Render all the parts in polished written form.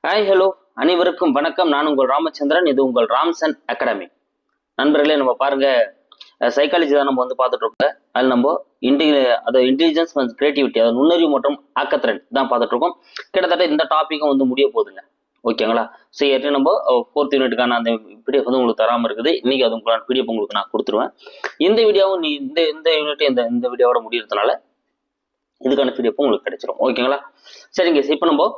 Hi hello அனைவருக்கும் வணக்கம். நான் உங்கள் ராமச்சந்திரன். இது உங்கள் ராம்சன் அகாடமி. நண்பர்களே, நம்ம பாருங்க, சைக்காலஜி தான் நம்ம பார்த்துட்டு இருக்கோம். அதில் நம்ம இன்டெலிஜென்ஸ் மற்றும் கிரியேட்டிவிட்டி, அதாவது நுண்ணறிவு மற்றும் ஆக்கத்திறன் தான் பார்த்துட்டு இருக்கோம். கிட்டத்தட்ட இந்த டாப்பிக்கும் முடிய போகுதுங்க. ஓகேங்களா? ஸோ ஏற்கனவே நம்ம 4th யூனிட்டுக்கான அந்த பிடிஎஃப் உங்களுக்கு தராமல் இருக்குது. இன்னைக்கு அது உங்களான பிடிஎஃப் உங்களுக்கு நான் கொடுத்துருவேன். இந்த வீடியோவும் இந்த யூனிட் இந்த வீடியோவோட முடியறதுனால இதுக்கான பிடிஎஃப் உங்களுக்கு கிடைச்சிடும். ஓகேங்களா? சரிங்க. இப்போ நம்ம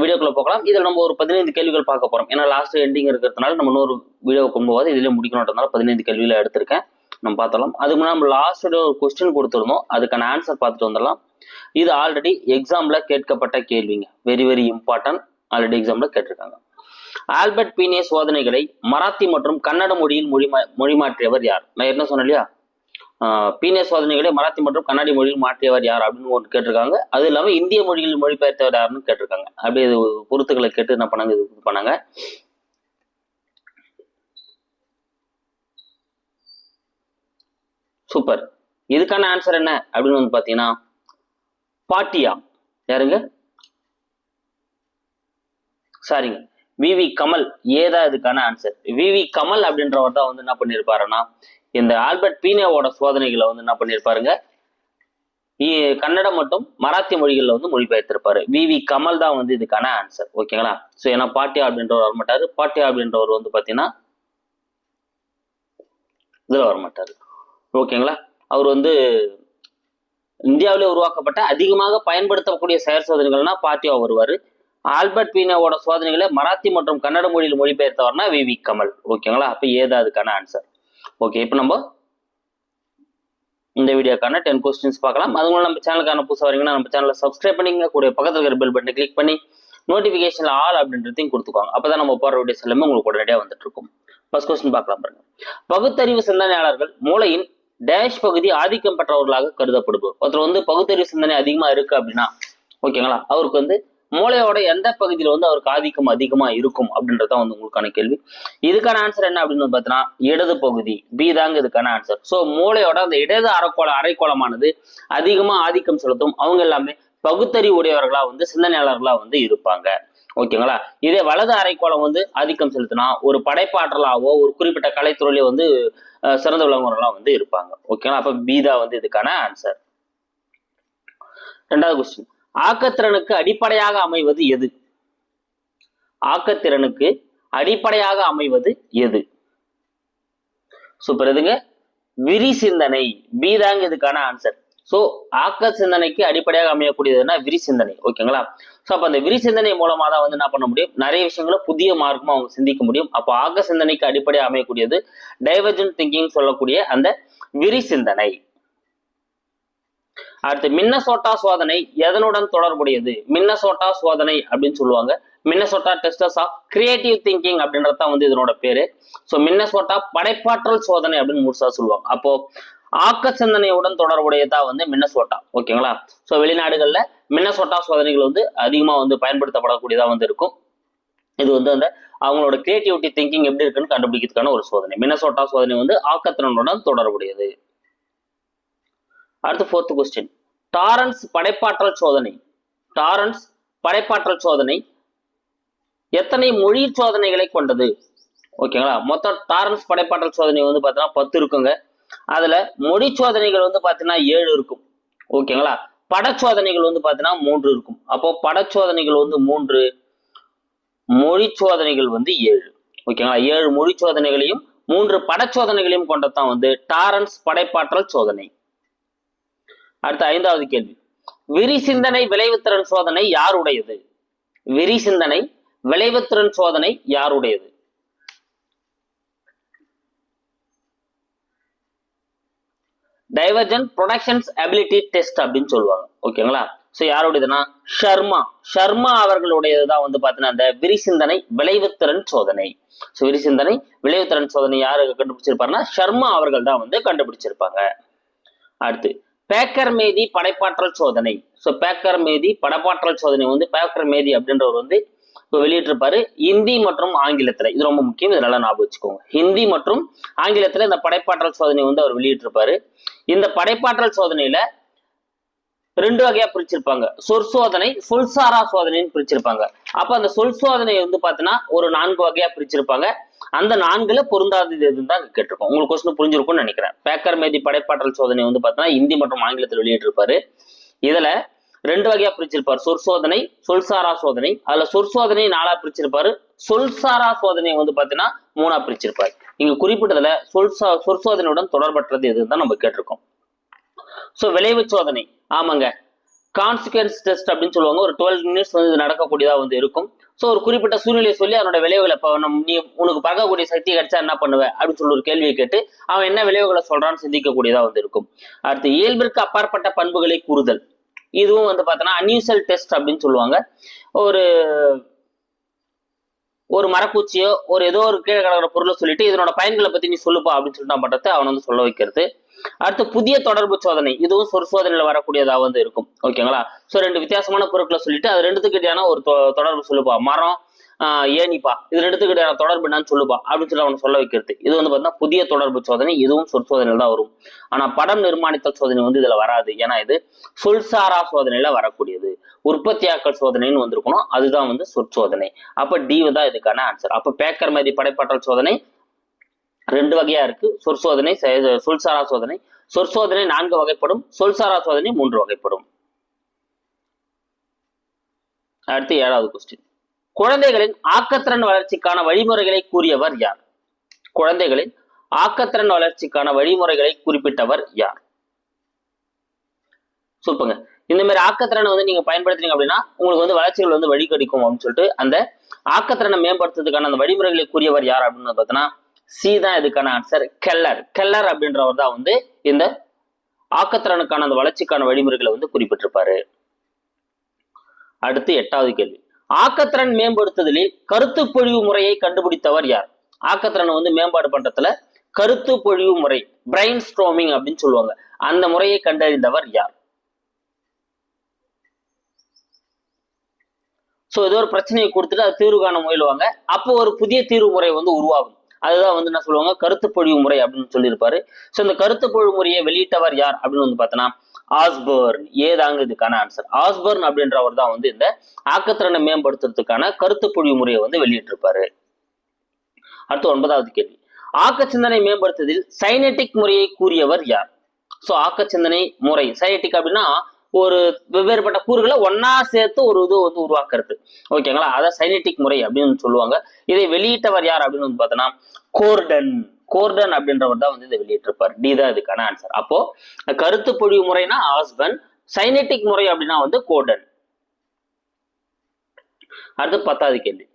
வீடியோக்குள்ள போகலாம். இதில் நம்ம ஒரு 15 கேள்விகள் பார்க்க போறோம். ஏன்னா லாஸ்ட் எண்டிங் இருக்கிறதுனால நம்ம இன்னொரு வீடியோ கொண்டு போகாது, இதிலே முடிக்கணுன்றதுனால 15 கேள்விகளை எடுத்திருக்கேன். நம்ம பார்த்தலாம். அதுக்கு முன்னாடி நம்ம லாஸ்ட் வீடியோ ஒரு கொஸ்டின் கொடுத்துருந்தோம், அதுக்கான ஆன்சர் பார்த்துட்டு வந்துடலாம். இது ஆல்ரெடி எக்ஸாம்ல கேட்கப்பட்ட கேள்விங்க. Very very important. ஆல்ரெடி எக்ஸாம்ல கேட்டிருக்காங்க. ஆல்பர்ட் பீனே சோதனைகளை மராத்தி மற்றும் கன்னட மொழியில் மொழிமாற்றியவர் யார்? நான் என்ன சொன்னேன் இல்லையா, பீனே சோதனைகளை மராத்தி மற்றும் கன்னடி மொழியில் மாற்றியவர் யார் அப்படின்னு ஒன்று கேட்டிருக்காங்க. அது இல்லாமல் இந்திய மொழியில் மொழிபெயர்த்தவர் யாருன்னு கேட்டிருக்காங்க. அப்படியே பொருத்துக்களை கேட்டு என்ன பண்ணாங்க, இது பண்ணாங்க. சூப்பர். இதுக்கான ஆன்சர் என்ன அப்படின்னு பாத்தீங்கன்னா பாட்டியா. யாருங்க? சாரிங்க, விவி கமல். ஏதா இதுக்கான ஆன்சர். விவி கமல் அப்படின்றவர் தான் என்ன பண்ணியிருப்பாருன்னா, இந்த ஆல்பர்ட் பீனேவோட சோதனைகளை என்ன பண்ணியிருப்பாருங்க, கன்னடம் மற்றும் மராத்தி மொழிகளில் மொழிபெயர்த்திருப்பாரு. விவி கமல் தான் இதுக்கான ஆன்சர். ஓகேங்களா? ஸோ ஏன்னா பாட்டியா அப்படின்றவர் வரமாட்டாரு. பாட்டியா அப்படின்றவர் பார்த்தீங்கன்னா இதில் வரமாட்டாரு. ஓகேங்களா? அவர் இந்தியாவிலே உருவாக்கப்பட்ட அதிகமாக பயன்படுத்தக்கூடிய செயற் சோதனைகள்னா பாட்டியா வருவார். ஆல்பர்ட் பீனேவோட சோதனைகளை மராத்தி மற்றும் கன்னட மொழியில் மொழிபெயர்த்தவர்னா விவி கமல். ஓகேங்களா? அப்போ ஏதா அதுக்கான ஆன்சர். ஓகே, இப்போ நம்ம இந்த வீடியோக்கான 10 கொஸ்டின்ஸ் பார்க்கலாம். அதுவும் நம்ம சேனலுக்கான புதுசாக வரீங்கன்னா நம்ம சேனலை சப்ஸ்கிரைப் பண்ணிங்க, கூட பக்கத்தில் இருக்கிற பெல் பட்டனை கிளிக் பண்ணி நோட்டிஃபிகேஷன்ல ஆல் அப்படின்றதையும் கொடுத்துக்கோங்க. அப்பதான் நம்ம போகிற வீடியோஸ் எல்லாமே உங்களுக்கு உடனடியாக வந்துட்டு இருக்கும். ஃபர்ஸ்ட் கொஸ்டின் பார்க்கலாம் பாருங்க. பகுத்தறிவு சிந்தனையாளர்கள் மூளையின் டேஷ் பகுதி ஆதிக்கம் பெற்றவர்களாக கருதப்படுவோம். ஒருத்தர் பகுத்தறிவு சிந்தனை அதிகமா இருக்கு அப்படின்னா, ஓகேங்களா, அவருக்கு மூளையோட எந்த பகுதியில் அவருக்கு ஆதிக்கம் அதிகமா இருக்கும் அப்படின்றதான் உங்களுக்கான கேள்வி. இதுக்கான ஆன்சர் என்ன அப்படின்னு பார்த்தீங்கன்னா இடது பகுதி. பி தாங்க இதுக்கான ஆன்சர். ஸோ மூளையோட அந்த இடது அரைக்கோளமானது அதிகமா ஆதிக்கம் செலுத்தும். அவங்க எல்லாமே பகுத்தறிவு உடையவர்களா சிந்தனையாளர்களா இருப்பாங்க. ஓகேங்களா? இதே வலது அரைக்கோளம் ஆதிக்கம் செலுத்தினா ஒரு படைப்பாற்றலாவோ ஒரு குறிப்பிட்ட கலைத்துறையிலே சிறந்த விளங்குறவர்களா இருப்பாங்க. ஓகேங்களா? அப்ப பீதா இதுக்கான ஆன்சர். ரெண்டாவது கொஸ்டின். ஆக்கத்திறனுக்கு அடிப்படையாக அமைவது எது? ஆக்கத்திறனுக்கு அடிப்படையாக அமைவது எது? சூப்பர். எதுங்க? விரி சிந்தனை. பி தாங்க இதுக்கான ஆன்சர். சோ ஆக்க சிந்தனைக்கு அடிப்படையாக அமையக்கூடியதுன்னா விரி சிந்தனை. ஓகேங்களா? சோ அப்ப அந்த விரி சிந்தனை மூலமா தான் என்ன பண்ண முடியும், நிறைய விஷயங்களை புதிய மார்க்கமா அவங்க சிந்திக்க முடியும். அப்போ ஆக்க சிந்தனைக்கு அடிப்படையாக அமையக்கூடியது டைவர்ஜென்ட் திங்கிங் சொல்லக்கூடிய அந்த விரி சிந்தனை. அடுத்து மின்னசோட்டா சோதனை எதனுடன் தொடர்புடையது? மின்னசோட்டா சோதனை அப்படின்னு சொல்லுவாங்க. Minnesota testers of creative thinking அப்படின்றதான் இதனோட பேரு. ஸோ மின்னசோட்டா படைப்பாற்றல் சோதனை அப்படின்னு முழுசா சொல்லுவாங்க. அப்போ ஆக்க சிந்தனையுடன் தொடர்புடையதா மின்னசோட்டா. ஓகேங்களா? ஸோ வெளிநாடுகள்ல மின்னசோட்டா சோதனைகள் அதிகமா பயன்படுத்தப்படக்கூடியதா இருக்கும். இது அந்த அவங்களோட கிரியேட்டிவிட்டி திங்கிங் எப்படி இருக்குன்னு கண்டுபிடிக்கிறதுக்கான ஒரு சோதனை. மின்னசோட்டா சோதனை ஆக்கத்திறனுடன் தொடர்புடையது. அடுத்து 4th கொஸ்டின். டாரன்ஸ் படைப்பாற்றல் சோதனை. டாரன்ஸ் படைப்பாற்றல் சோதனை எத்தனை மொழி சோதனைகளை கொண்டது? ஓகேங்களா? மொத்தம் டாரன்ஸ் படைப்பாற்றல் சோதனை பார்த்தீங்கன்னா 10 இருக்குங்க. அதுல மொழி சோதனைகள் பார்த்தீங்கன்னா 7 இருக்கும். ஓகேங்களா? படச்சோதனைகள் பார்த்தீங்கன்னா 3 இருக்கும். அப்போ படச்சோதனைகள் 3, மொழி சோதனைகள் 7. ஓகேங்களா? 7 மொழி சோதனைகளையும் 3 படச்சோதனைகளையும் கொண்டதான் டாரன்ஸ் படைப்பாற்றல் சோதனை. அடுத்த 5வது கேள்வி. விரி சிந்தனை விளைவுத்திறன் சோதனை யாருடையது? விரி சிந்தனை விளைவுத்திறன் சோதனை யாருடையது? டைவர்ஜென்ட் ப்ரொடக்ஷன்ஸ் அபிலிட்டி டெஸ்ட் அப்படின்னு சொல்லுவாங்க. ஓகேங்களா? ஸோ யாருடையதுன்னா ஷர்மா அவர்களுடையதுதான் பார்த்தீங்கன்னா அந்த விரி சிந்தனை விளைவுத்திறன் சோதனை. ஸோ விரி சிந்தனை விளைவுத்திறன் சோதனை யாரு கண்டுபிடிச்சிருப்பாருன்னா ஷர்மா அவர்கள் தான் கண்டுபிடிச்சிருப்பாங்க. அடுத்து பேக்கர் மேதி படைப்பாற்றல் சோதனை. ஸோ பேக்கர் மேதி படைப்பாற்றல் சோதனை பேக்கர் மேதி அப்படின்றவர் இப்போ வெளியிட்டிருப்பாரு ஹிந்தி மற்றும் ஆங்கிலத்துல. இது ரொம்ப முக்கியம், இதனால ஞாபகம் வச்சுக்கோங்க. ஹிந்தி மற்றும் ஆங்கிலத்துல இந்த படைப்பாற்றல் சோதனை அவர் வெளியிட்டிருப்பாரு. இந்த படைப்பாற்றல் சோதனையில ரெண்டு வகையா பிரிச்சிருப்பாங்க. சொற்சோதனை, சொல்சாரா சோதனைன்னு பிரிச்சிருப்பாங்க. அப்ப அந்த சொல் சோதனை வந்து பாத்தீங்கன்னா ஒரு 4 வகையா பிரிச்சிருப்பாங்க. அந்த 4ல பொருந்தாதது எதுன்னு தான் கேட்டிருக்கோம். உங்களுக்கு கொஸ்டின் புரிஞ்சிருக்கும்னு நினைக்கிறேன். பேக்கர் மேதி படைப்பாற்றல் சோதனை வந்து பாத்தீங்கன்னா இந்தி மற்றும் ஆங்கிலத்தில் வெளியிட்டிருப்பாரு. இதுல 2 வகையா பிரிச்சிருப்பாரு. சொற்சோதனை, சொல்சாரா சோதனை. அதுல சொற்சோதனை 4ஆ பிரிச்சிருப்பாரு. சொல்சாரா சோதனை வந்து பாத்தீங்கன்னா 3ஆ பிரிச்சிருப்பாரு. இங்க குறிப்பிட்டதுல சொற்சோதனையுடன் தொடர்பற்றது எதுன்னு தான் நம்ம கேட்டிருக்கோம். சோ விளைவு சோதனை, ஆமாங்க, கான்சிக்வன்ஸ் டெஸ்ட் அப்படின்னு சொல்லுவாங்க. ஒரு 12 மினிட்ஸ் வந்து இது நடக்கக்கூடியதா வந்து இருக்கும். ஸோ ஒரு குறிப்பிட்ட சூழ்நிலையை சொல்லி அதனோட விளைவுகளை இப்போ நீ உனக்கு பறக்கக்கூடிய சக்தி கிடைச்சா என்ன பண்ணுவ அப்படின்னு சொல்லி ஒரு கேள்வியை கேட்டு அவன் என்ன விளைவுகளை சொல்றான்னு சிந்திக்கக்கூடியதா வந்து இருக்கும். அடுத்து இயல்பிற்கு அப்பாற்பட்ட பண்புகளை கூறுதல், இதுவும் வந்து பார்த்தோன்னா அன்யூசல் டெஸ்ட் அப்படின்னு சொல்லுவாங்க. ஒரு மரப்பூச்சியோ ஒரு ஏதோ ஒரு கீழே கிடக்கிற பொருளை சொல்லிட்டு இதனோட பயன்களை பத்தி நீ சொல்லுப்பா அப்படின்னு சொல்லிட்டு நான் பண்றது அவனை வந்து சொல்ல வைக்கிறது. அடுத்து புதிய தொடர்பு சோதனை, இதுவும் சொற்சோதனையில வரக்கூடியதா வந்து இருக்கும். ஓகேங்களா? சோ 2 வித்தியாசமான பொருட்களை சொல்லிட்டு அது ரெண்டுத்துக்கிட்டான ஒரு தொடர்பு சொல்லுப்பா, மரம் ஏனிப்பா, இது ரெண்டுத்துக்கிட்டான தொடர்பு என்னன்னு சொல்லுப்பா அப்படின்னு சொல்லி அவனை சொல்ல வைக்கிறது. இது வந்து பார்த்தீங்கன்னா புதிய தொடர்பு சோதனை, இதுவும் சொற்சோதனையில தான் வரும். ஆனா படம் நிர்மாணித்தல் சோதனை வந்து இதுல வராது. ஏன்னா இது சொல்சாரா சோதனையில வரக்கூடியது. உற்பத்தியாக்கல் சோதனைன்னு வந்திருக்கணும், அதுதான் வந்து சொற்சோதனை. அப்ப டி தான் இதுக்கான ஆன்சர். அப்ப பேக்கர் மாதிரி படைப்பாற்றல் சோதனை 2 வகையா இருக்கு. சொற்சோதனை, சொல்சாரா சோதனை. சொற்சோதனை 4 வகைப்படும், சொல்சாரா சோதனை 3 வகைப்படும். அடுத்து 7வது கொஸ்டின். குழந்தைகளின் ஆக்கத்திறன் வளர்ச்சிக்கான வழிமுறைகளை கூறியவர் யார்? குழந்தைகளின் ஆக்கத்திறன் வளர்ச்சிக்கான வழிமுறைகளை குறிப்பிட்டவர் யார்? சூப்பங்க. இந்த மாதிரி ஆக்கத்திறனை வந்து நீங்க பயன்படுத்துறீங்க அப்படின்னா உங்களுக்கு வந்து வளர்ச்சிகள் வந்து வழி கிடைக்கும் அப்படின்னு சொல்லிட்டு அந்த ஆக்கத்திறனை மேம்படுத்துறதுக்கான அந்த வழிமுறைகளை கூறியவர் யார் அப்படின்னு பார்த்தோன்னா சி தான் இதுக்கான ஆன்சர். கெல்லர் அப்படின்றவர் தான் வந்து இந்த ஆக்கத்திறனுக்கான அந்த வளர்ச்சிக்கான வழிமுறைகளை வந்து குறிப்பிட்டிருப்பாரு. அடுத்து 8வது கேள்வி. ஆக்கத்திறன் மேம்படுத்துதலில் கருத்து பொழிவு முறையை கண்டுபிடித்தவர் யார்? ஆக்கத்திறனை வந்து மேம்பாடு பண்றதுல கருத்து பொழிவு முறை, பிரைன் ஸ்ட்ரோமிங் அப்படின்னு சொல்லுவாங்க, அந்த முறையை கண்டறிந்தவர் யார்? சோ ஏதோ ஒரு பிரச்சனையை கொடுத்துட்டு அது தீர்வு காண முயலுவாங்க. அப்போ ஒரு புதிய தீர்வு முறை வந்து உருவாகும். அதுதான் வந்து என்ன சொல்லுவாங்க, கருத்து பொழிவு முறை அப்படின்னு சொல்லியிருப்பாரு. ஸோ இந்த கருத்து பொழிவு முறையை வெளியிட்டவர் யார் அப்படின்னு வந்து பார்த்தோன்னா ஆஸ்பர்ன். ஏதாங்க இதுக்கான ஆன்சர். ஆஸ்பர்ன் அப்படின்றவர் தான் வந்து இந்த ஆக்கத்திறனை மேம்படுத்துறதுக்கான கருத்து பொழிவு முறையை வந்து வெளியிட்டிருப்பாரு. அடுத்து 9வது கேள்வி. ஆக்க சிந்தனை மேம்படுத்துவதில் சைனெட்டிக் முறையை கூறியவர் யார்? ஸோ ஆக்க சிந்தனை முறை, சைனெட்டிக் அப்படின்னா ஒரு வெவ்வேறுபட்ட கூறுகளை ஒன்னா சேர்த்து ஒரு இது வந்து உருவாக்குறது. ஓகேங்களா? அதான் சைனெட்டிக் முறை அப்படின்னு சொல்லுவாங்க. இதை வெளியிட்டவர் யார் அப்படின்னு வந்து பார்த்தோன்னா கோர்டன் அப்படின்றவர் தான் வந்து இதை வெளியிட்டிருப்பார். டி தான் இதுக்கான ஆன்சர். அப்போ கருத்து பொழிவு முறைனா ஆஸ்பர்ன், சைனெட்டிக் முறை அப்படின்னா வந்து கோர்டன். அடுத்து 10வது கேள்வி.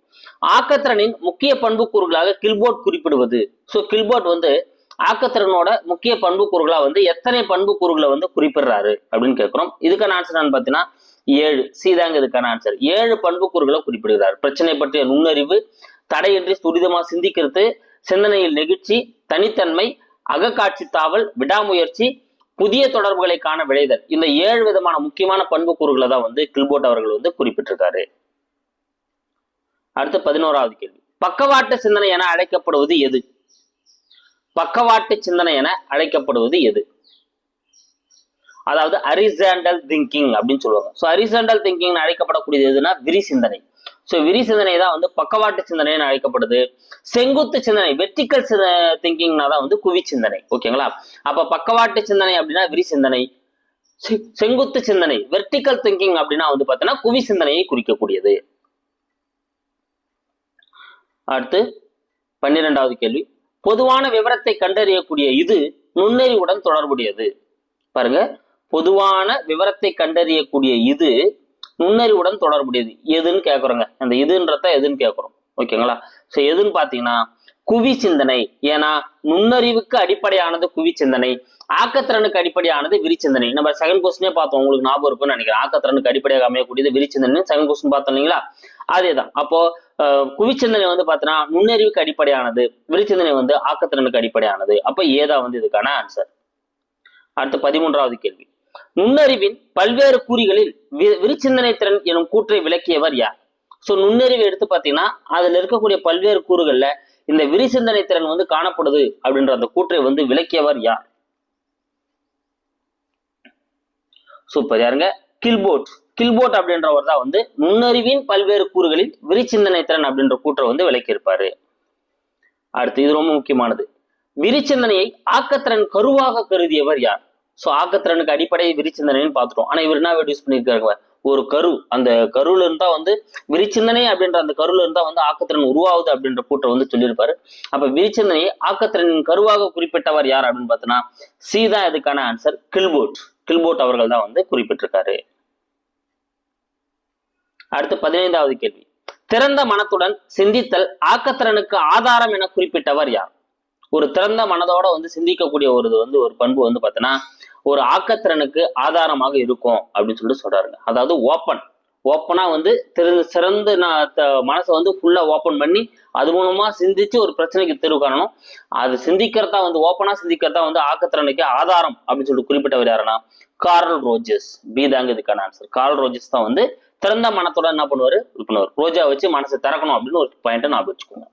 ஆக்கத்திறனின் முக்கிய பண்பு கூறுகளாக கில்போர்ட் குறிப்பிடுவது. ஸோ கில்போர்ட் வந்து ஆக்கத்திறனோட முக்கிய பண்பு கூறுகளா வந்து எத்தனை பண்பு கூறுகளை வந்து குறிப்பிடுறாரு அப்படின்னு கேட்கிறோம். இதுக்கான ஆன்சர் பார்த்தீங்கன்னா 7. சீதாங்க இதுக்கான ஆன்சர். 7 பண்பு கூறுகளை குறிப்பிடுகிறார். பிரச்சனை பற்றிய நுண்ணறிவு, தடையின்றி துரிதமா சிந்திக்கிறது, சிந்தனையில் நெகிழ்ச்சி, தனித்தன்மை, அகக்காட்சி தாவல், விடாமுயற்சி, புதிய தொடர்புகளை காண விளைதல். இந்த 7 விதமான முக்கியமான பண்பு கூறுகளை தான் வந்து கில்போர்ட் அவர்கள் வந்து குறிப்பிட்டிருக்காரு. அடுத்து 11வது கேள்வி. பக்கவாட்டு சிந்தனை என அழைக்கப்படுவது எது? பக்கவாட்டு சிந்தனை என அழைக்கப்படுவது எது? அதாவது ஹரிசாண்டல் திங்கிங் அப்படின்னு சொல்லுவாங்க. ஸோ ஹரிசாண்டல் திங்கிங் அழைக்கப்படக்கூடியது எதுனா விரி சிந்தனை. ஸோ விரி சிந்தனை தான் வந்து பக்கவாட்டு சிந்தனை அழைக்கப்படுது. செங்குத்து சிந்தனை, வெர்டிக்கல் திங்கிங்னா தான் வந்து குவி சிந்தனை. ஓகேங்களா? அப்ப பக்கவாட்டு சிந்தனை அப்படின்னா விரி சிந்தனை, செங்குத்து சிந்தனை வெர்டிக்கல் திங்கிங் அப்படின்னா வந்து பார்த்தீங்கன்னா குவி சிந்தனையை குறிக்கக்கூடியது. அடுத்து 12வது கேள்வி. பொதுவான விவரத்தை கண்டறியக்கூடிய இது நுண்ணறிவுடன் தொடர்புடையது. பாருங்க, பொதுவான விவரத்தை கண்டறியக்கூடிய இது நுண்ணறிவுடன் தொடர்புடையது எதுன்னு கேட்குறோங்க. அந்த இதுன்றத எதுன்னு கேட்குறோம். ஓகேங்களா? ஸோ எதுன்னு பார்த்தீங்கன்னா குவி சிந்தனை. ஏன்னா நுண்ணறிவுக்கு அடிப்படையானது குவி சிந்தனை, ஆக்கத்திறனுக்கு அடிப்படையானது விரிச்சிந்தனை. நம்ம செகண்ட் கொஸ்டினே பார்த்தோம், உங்களுக்கு ஞாபகம் இருக்கும்னு நினைக்கிறேன். ஆக்கத்திறனுக்கு அடிப்படையாக அமையக்கூடியது விரிச்சிந்தனை, செகண்ட் கொஸ்டின் பார்த்தோம் இல்லைங்களா? அதேதான். அப்போ குவிச்சிந்தனை வந்து பார்த்தோன்னா நுண்ணறிவுக்கு அடிப்படையானது, விரிச்சிந்தனை வந்து ஆக்கத்திறனுக்கு அடிப்படையானது. அப்ப ஏதான் வந்து இதுக்கான ஆன்சர். அடுத்து 13வது கேள்வி. நுண்ணறிவின் பல்வேறு கூறுகளில் விரிச்சிந்தனை திறன் எனும் கூற்றை விளக்கியவர் யார்? ஸோ நுண்ணறிவை எடுத்து பார்த்தீங்கன்னா அதுல இருக்கக்கூடிய பல்வேறு கூறுகள்ல இந்த விரிசிந்தனை திறன் வந்து காணப்படுது அப்படின்ற அந்த கூற்றை வந்து விளக்கியவர் யார்? சூப்பர். யாருங்க? கில்போர்ட். கில்போர்ட் அப்படின்றவர் தான் வந்து நுண்ணறிவின் பல்வேறு கூறுகளில் விரிச்சிந்தனை திறன் அப்படின்ற கூற்றை வந்து விளக்கியிருப்பாரு. அடுத்து இது ரொம்ப முக்கியமானது. விரிச்சிந்தனையை ஆக்கத்திறன் கருவாக கருதியவர் யார்? சோ ஆக்கத்திறனுக்கு அடிப்படை விரிச்சிந்தனைன்னு பார்த்துட்டோம். ஆனா இவர் என்ன யூஸ் பண்ணியிருக்காங்க? ஒரு கரு, அந்த கருல இருந்தா வந்து விரிச்சிந்தனை அப்படின்ற அந்த கருல இருந்தா வந்து ஆக்கத்திறன் உருவாகுது அப்படின்ற கூற்றை வந்து சொல்லியிருப்பாரு. அப்ப விரிச்சிந்தனையை ஆக்கத்திறனின் கருவாக குறிப்பிட்டவர் யார் அப்படின்னு பார்த்தோன்னா சி தான் இதுக்கான ஆன்சர். கில்போர்ட். கில்போர்ட் அவர்கள் தான் வந்து குறிப்பிட்டிருக்காரு. அடுத்து 15வது கேள்வி. திறந்த மனத்துடன் சிந்தித்தல் ஆக்கத்திறனுக்கு ஆதாரம் என குறிப்பிட்டவர் யார்? ஒரு திறந்த மனதோட வந்து சிந்திக்கக்கூடிய ஒரு பண்பு வந்து பார்த்தீங்கன்னா ஒரு ஆக்கத்திறனுக்கு ஆதாரமாக இருக்கும் அப்படின்னு சொல்லிட்டு சொல்றாருங்க. அதாவது ஓப்பனா வந்து சிறந்து மனசை வந்து ஃபுல்லா ஓப்பன் பண்ணி அது மூலமா சிந்திச்சு ஒரு பிரச்சனைக்கு தீர்வு காணணும். அது சிந்திக்கிறதா வந்து ஓப்பனா சிந்திக்கிறதா வந்து ஆக்கத்திறனுக்கு ஆதாரம் அப்படின்னு சொல்லிட்டு குறிப்பிட்டவர் யாருன்னா கார்ல் ரோஜர்ஸ். பி தாங்க இதுக்கான ஆன்சர். கார்ல் ரோஜர்ஸ் தான் வந்து திறந்த மனத்தோட என்ன பண்ணுவாரு? ரோஜா வச்சு மனசை திறக்கணும் அப்படின்னு ஒரு பாயிண்ட்டை நான் வச்சுக்கோங்க.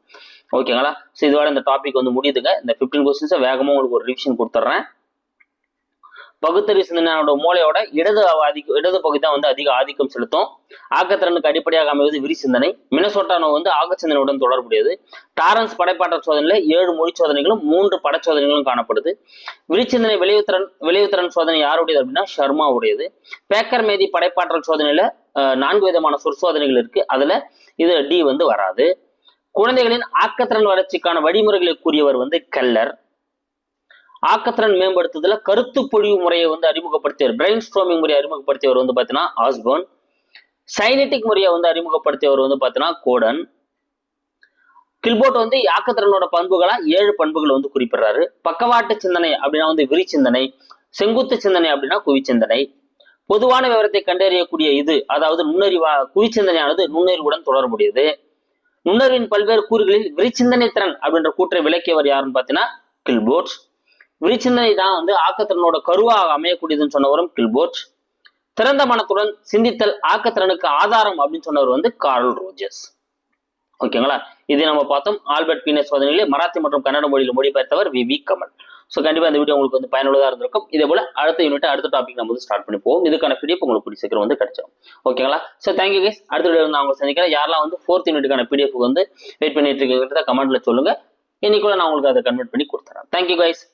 ஓகேங்களா? ஸோ இதோட இந்த டாபிக் வந்து முடியுதுங்க. இந்த 15 கொஸ்டின்ஸை வேகமாக உங்களுக்கு ஒரு ரிவிஷன் கொடுத்துட்றேன். பகுத்தறிவு சிந்தனையோட மூளையோட இடது பகுதி தான் வந்து அதிக ஆதிக்கம் செலுத்தும். ஆக்கத்திறனுக்கு அடிப்படையாக அமைவது விரி சிந்தனை. மினசோட்டானோ வந்து ஆக்கச்சிந்தனையுடன் தொடர்புடையது. டாரன்ஸ் படைப்பாற்றல் சோதனையில 7 மொழி சோதனைகளும் 3 படச்சோதனைகளும் காணப்படுது. விரிச்சிந்தனை விளைவுத்திறன் சோதனை யாருடையது அப்படின்னா ஷர்மா உடையது. பேக்கர் மேதி படைப்பாற்றல் சோதனையில 4 விதமான சொற்சோதனைகள் இருக்கு. அதுல இது டி வந்து வராது. குழந்தைகளின் ஆக்கத்திறன் வளர்ச்சிக்கான வழிமுறைகளை கூறியவர் வந்து கெல்லர். ஆக்கத்திறன் மேம்படுத்துதல கருத்து பொழிவு முறையை வந்து அறிமுகப்படுத்தியவர், பிரெயின் ஸ்ட்ரோமிங் முறையை அறிமுகப்படுத்தியவர் வந்து பார்த்தீங்கன்னா ஆஸ்பர்ன். சைனெட்டிக் முறையை வந்து அறிமுகப்படுத்தியவர் வந்து பார்த்தீங்கன்னா கோடன். கில்போர்ட் வந்து ஆக்கத்திறனோட பண்புகளா 7 பண்புகள் வந்து குறிப்பிடுறாரு. பக்கவாட்டு சிந்தனை அப்படின்னா வந்து விரி சிந்தனை, செங்குத்து சிந்தனை அப்படின்னா குவிச்சிந்தனை. பொதுவான விவரத்தை கண்டறியக்கூடிய இது அதாவது குவிச்சிந்தனையானது நுண்ணறிவுடன் தொடர்புடையது. நுண்ணறிவின் பல்வேறு கூறுகளில் விரிச்சிந்தனை திறன் அப்படின்ற கூற்றை விளக்கியவர் யாருன்னு பார்த்தீங்கன்னா கில்போர்ட். விரிச்சிந்தனை தான் வந்து ஆக்கத்திறனோட கருவாக அமையக்கூடியதுன்னு சொன்னவரும் கில்போர்ட். திறந்த மனத்துடன் சிந்தித்தல் ஆக்கத்திறனுக்கு ஆதாரம் அப்படின்னு சொன்னவர் வந்து கார்ல் ரோஜர்ஸ். ஓகேங்களா? இது நம்ம பார்த்தோம். ஆல்பர்ட் பீனஸ் சோதனையிலே மராத்தி மற்றும் கன்னட மொழியில் மொழிபெயர்த்தவர் வி கமல். ஸோ கண்டிப்பா இந்த வீடியோ உங்களுக்கு வந்து பயனுள்ளதாக இருந்திருக்கும். இதே போல அடுத்த யூனிட் அடுத்த டாபிக் நம்ம வந்து ஸ்டார்ட் பண்ணி போவோம். இதுக்கான பிடிஎஃப் உங்களுக்கு கூடிய சீக்கிரம் வந்து கிடைச்சிடும். ஓகேங்களா? So thank you guys. அடுத்த வீடியோ வந்து அவங்க சந்திக்கிறேன். யாரெல்லாம் வந்து 4th யூனிட்டுக்கான பிடிஎஃப் வந்து வெயிட் பண்ணிட்டு இருக்கிறத கமெண்ட்ல சொல்லுங்க. இன்னைக்குள்ள நான் உங்களுக்கு அதை கன்வெர்ட் பண்ணி கொடுத்துறேன். Thank you guys.